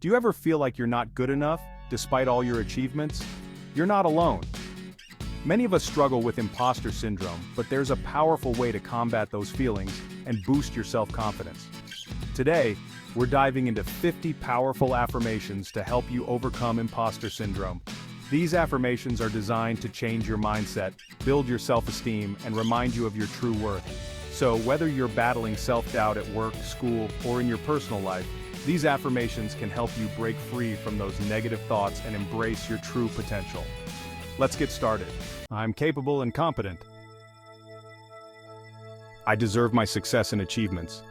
Do you ever feel like you're not good enough, despite all your achievements? You're not alone. Many of us struggle with imposter syndrome, but there's a powerful way to combat those feelings and boost your self-confidence. Today, we're diving into 50 powerful affirmations to help you overcome imposter syndrome. These affirmations are designed to change your mindset, build your self-esteem, and remind you of your true worth. So whether you're battling self-doubt at work, school, or in your personal life, these affirmations can help you break free from those negative thoughts and embrace your true potential. Let's get started. I'm capable and competent. I deserve my success and achievements.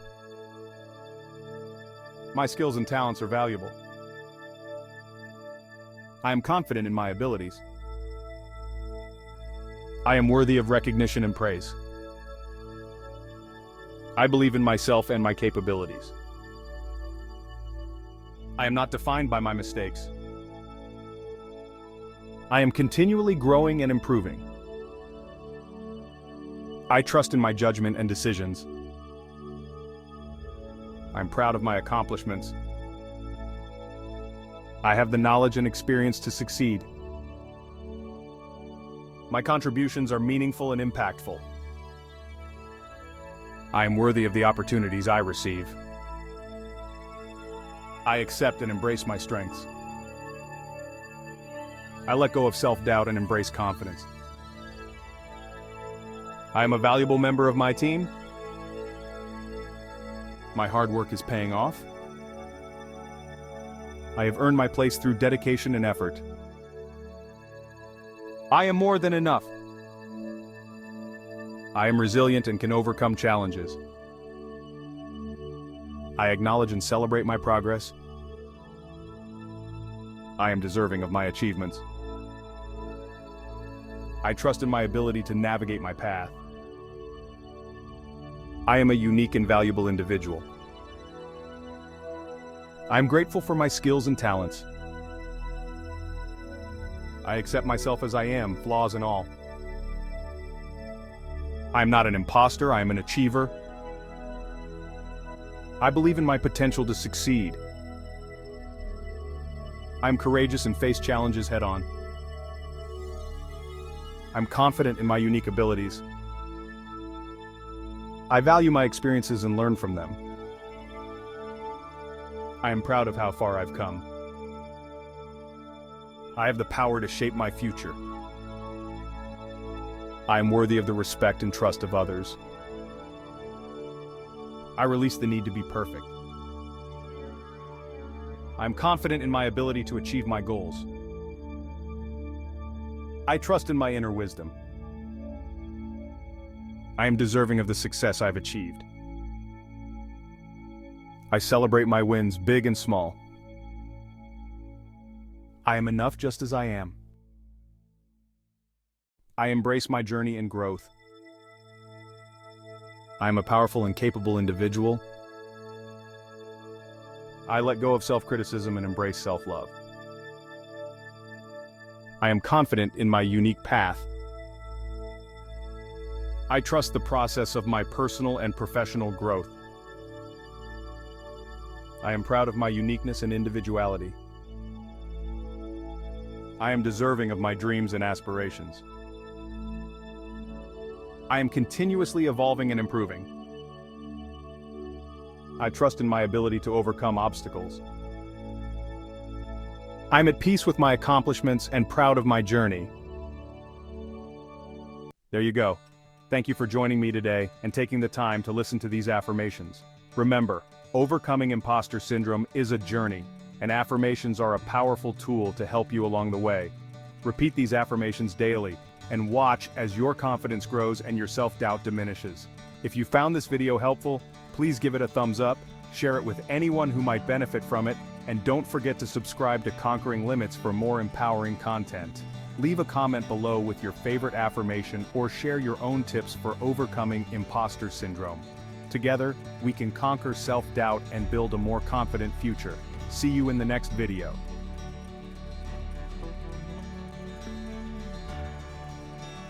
My skills and talents are valuable. I am confident in my abilities. I am worthy of recognition and praise. I believe in myself and my capabilities. I am not defined by my mistakes. I am continually growing and improving. I trust in my judgment and decisions. I'm proud of my accomplishments. I have the knowledge and experience to succeed. My contributions are meaningful and impactful. I am worthy of the opportunities I receive. I accept and embrace my strengths. I let go of self-doubt and embrace confidence. I am a valuable member of my team. My hard work is paying off. I have earned my place through dedication and effort. I am more than enough. I am resilient and can overcome challenges. I acknowledge and celebrate my progress. I am deserving of my achievements. I trust in my ability to navigate my path. I am a unique and valuable individual. I am grateful for my skills and talents. I accept myself as I am, flaws and all. I am not an imposter, I am an achiever. I believe in my potential to succeed. I am courageous and face challenges head-on. I'm confident in my unique abilities. I value my experiences and learn from them. I am proud of how far I've come. I have the power to shape my future. I am worthy of the respect and trust of others. I release the need to be perfect. I am confident in my ability to achieve my goals. I trust in my inner wisdom. I am deserving of the success I've achieved. I celebrate my wins, big and small. I am enough just as I am. I embrace my journey and growth. I am a powerful and capable individual. I let go of self-criticism and embrace self-love. I am confident in my unique path. I trust the process of my personal and professional growth. I am proud of my uniqueness and individuality. I am deserving of my dreams and aspirations. I am continuously evolving and improving. I trust in my ability to overcome obstacles. I am at peace with my accomplishments and proud of my journey. There you go. Thank you for joining me today and taking the time to listen to these affirmations. Remember, overcoming imposter syndrome is a journey, and affirmations are a powerful tool to help you along the way. Repeat these affirmations daily, and watch as your confidence grows and your self-doubt diminishes. If you found this video helpful, please give it a thumbs up, share it with anyone who might benefit from it, and don't forget to subscribe to Conquering Limits for more empowering content. Leave a comment below with your favorite affirmation or share your own tips for overcoming imposter syndrome. Together, we can conquer self-doubt and build a more confident future. See you in the next video.